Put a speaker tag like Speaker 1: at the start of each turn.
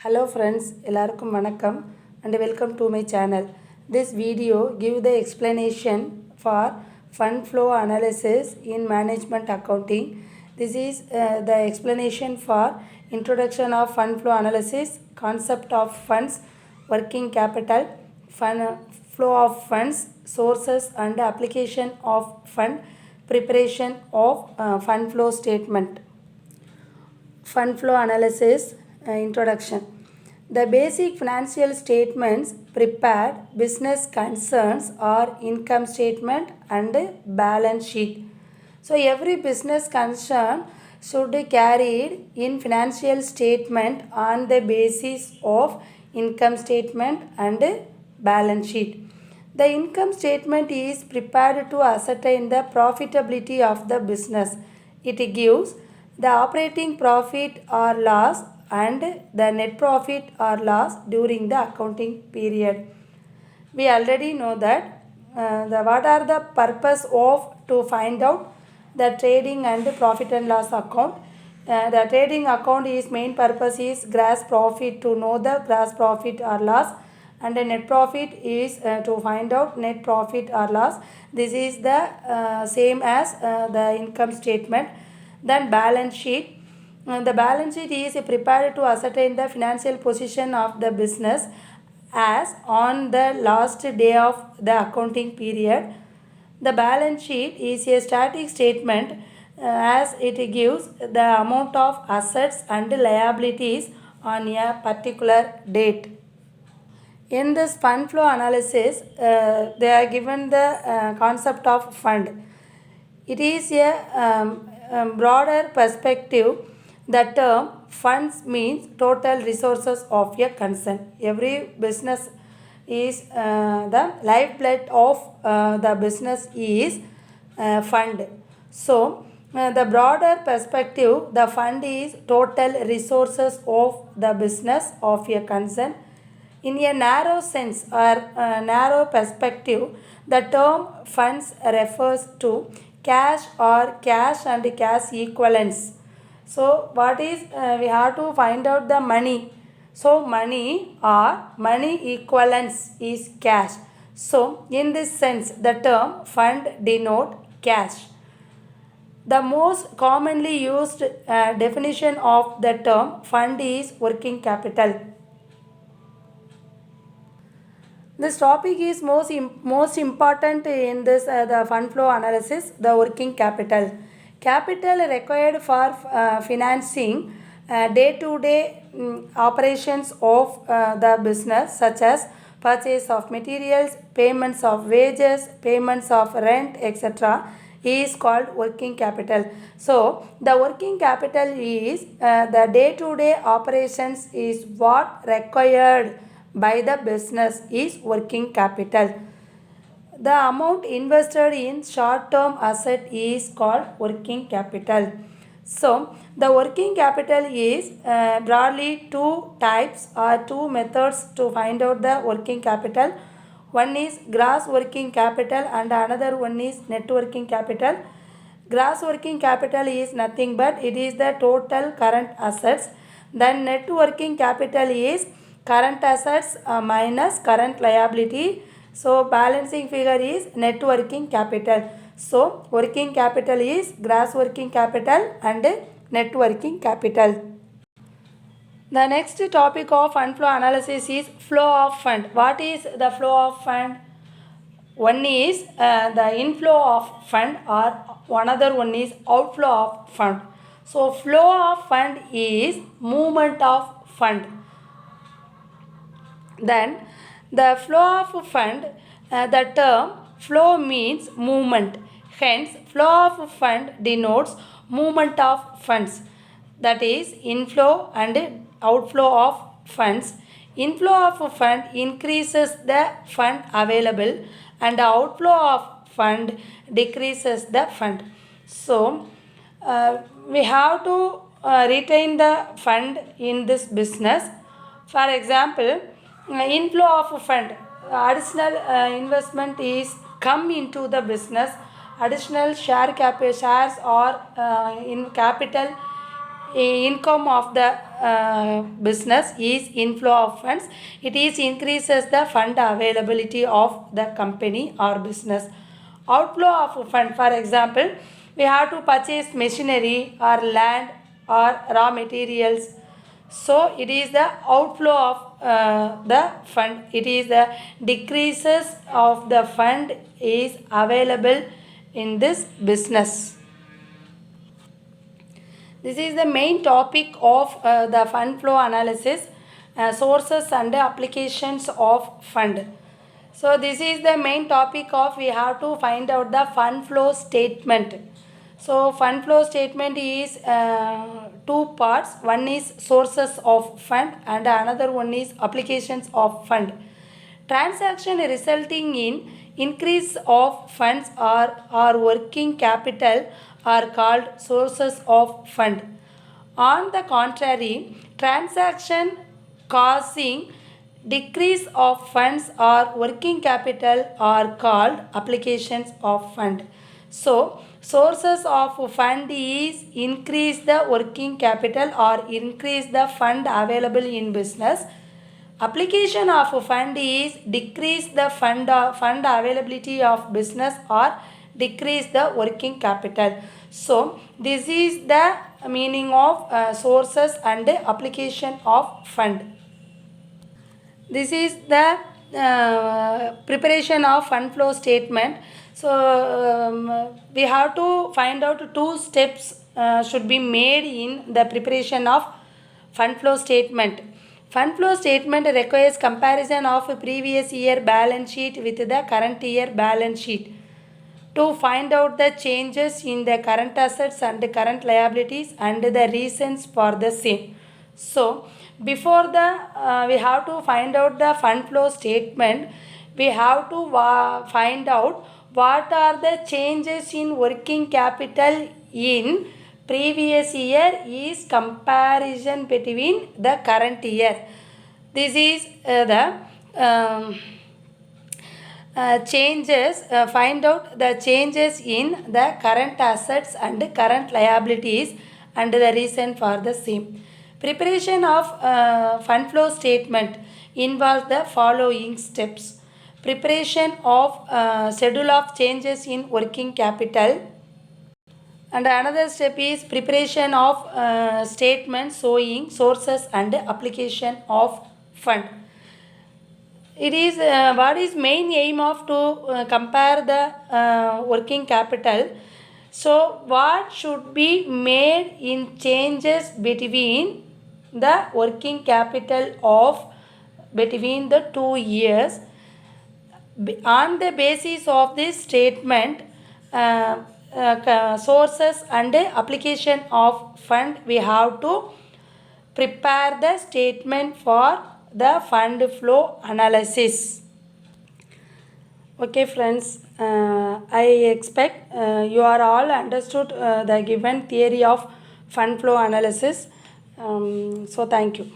Speaker 1: Hello friends, எல்லாருக்கும் வணக்கம் and welcome to my channel. This video give the explanation for fund flow analysis in management accounting. This is the explanation for introduction of fund flow analysis, concept of funds, working capital, fund flow of funds, sources and application of fund, preparation of fund flow statement. Fund flow analysis introduction. The basic financial statements prepared business concerns are income statement and balance sheet. So every business concern should be carried in financial statement on the basis of income statement and balance sheet. The income statement is prepared to ascertain the profitability of the business. It gives the operating profit or loss and the net profit or loss during the accounting period. We already know that what are the purpose of to find out the trading and profit and loss account. The trading account is main purpose is gross profit, to know the gross profit or loss, and the net profit is to find out net profit or loss. This is the same as the income statement. Then balance sheet. The balance sheet is prepared to ascertain the financial position of the business as on the last day of the accounting period. The balance sheet is a static statement as it gives the amount of assets and liabilities on a particular date. In this fund flow analysis, they are given the concept of fund. It is a broader perspective. The term funds means total resources of a concern. Every business is the lifeblood of the business is fund. So the broader perspective, the fund is total resources of the business of a concern. In a narrow sense or narrow perspective, the term funds refers to cash or cash and cash equivalents. So what is we have to find out the money. So money or money equivalents is cash. So in this sense, the term fund denote cash. The most commonly used definition of the term fund is working capital. This topic is most important in this the fund flow analysis, the working capital. Capital required for financing day-to-day operations of the business, such as purchase of materials, payments of wages, payments of rent, etc., is called working capital. So the working capital is the day-to-day operations is what required by the business is working capital. The amount invested in short-term asset is called working capital. So the working capital is broadly two types or two methods to find out the working capital. One is gross working capital and another one is net working capital. Gross working capital is nothing but it is the total current assets. Then net working capital is current assets minus current liability. So balancing figure is net working capital. So working capital is gross working capital and net working capital. The next topic of fund flow analysis is flow of fund. What is the flow of fund? One is the inflow of fund or another one is outflow of fund. So flow of fund is movement of fund. Then the flow of fund, the term flow means movement. Hence flow of fund denotes movement of funds. That is inflow and outflow of funds. Inflow of fund increases the fund available and outflow of fund decreases the fund. So we have to retain the fund in this business. For example, inflow of fund, additional investment is come into the business, additional shares or in capital income of the business is inflow of funds. It is increases the fund availability of the company or business. Outflow of fund, for example, we have to purchase machinery or land or raw materials. So it is the outflow of the fund. It is the decreases of the fund is available in this business. This is the main topic of the fund flow analysis, sources and applications of fund. So this is the main topic of we have to find out the fund flow statement. So fund flow statement is two parts. One is sources of fund and another one is applications of fund. Transaction resulting in increase of funds or working capital are called sources of fund. On the contrary, transaction causing decrease of funds or working capital are called applications of fund. So, sources of fund is increase the working capital or increase the fund available in business. Application of fund is decrease the fund availability of business or decrease the working capital. So this is the meaning of sources and application of fund. This is the preparation of fund flow statement. So we have to find out two steps should be made in the preparation of fund flow statement. Fund flow statement requires comparison of previous year balance sheet with the current year balance sheet to find out the changes in the current assets and current liabilities and the reasons for the same. So before the we have to find out the fund flow statement, we have to find out what are the changes in working capital in previous year is comparison between the current year. This is the changes, find out the changes in the current assets and current liabilities and the reason for the same. Preparation of fund flow statement involves the following steps. Preparation of schedule of changes in working capital, and another step is preparation of statement showing sources and application of fund. It is what is main aim of to compare the working capital. So what should be made in changes between the working capital of between the 2 years. On the basis of this statement, sources and application of fund, we have to prepare the statement for the fund flow analysis. Okay friends, I expect you are all understood the given theory of fund flow analysis. So thank you.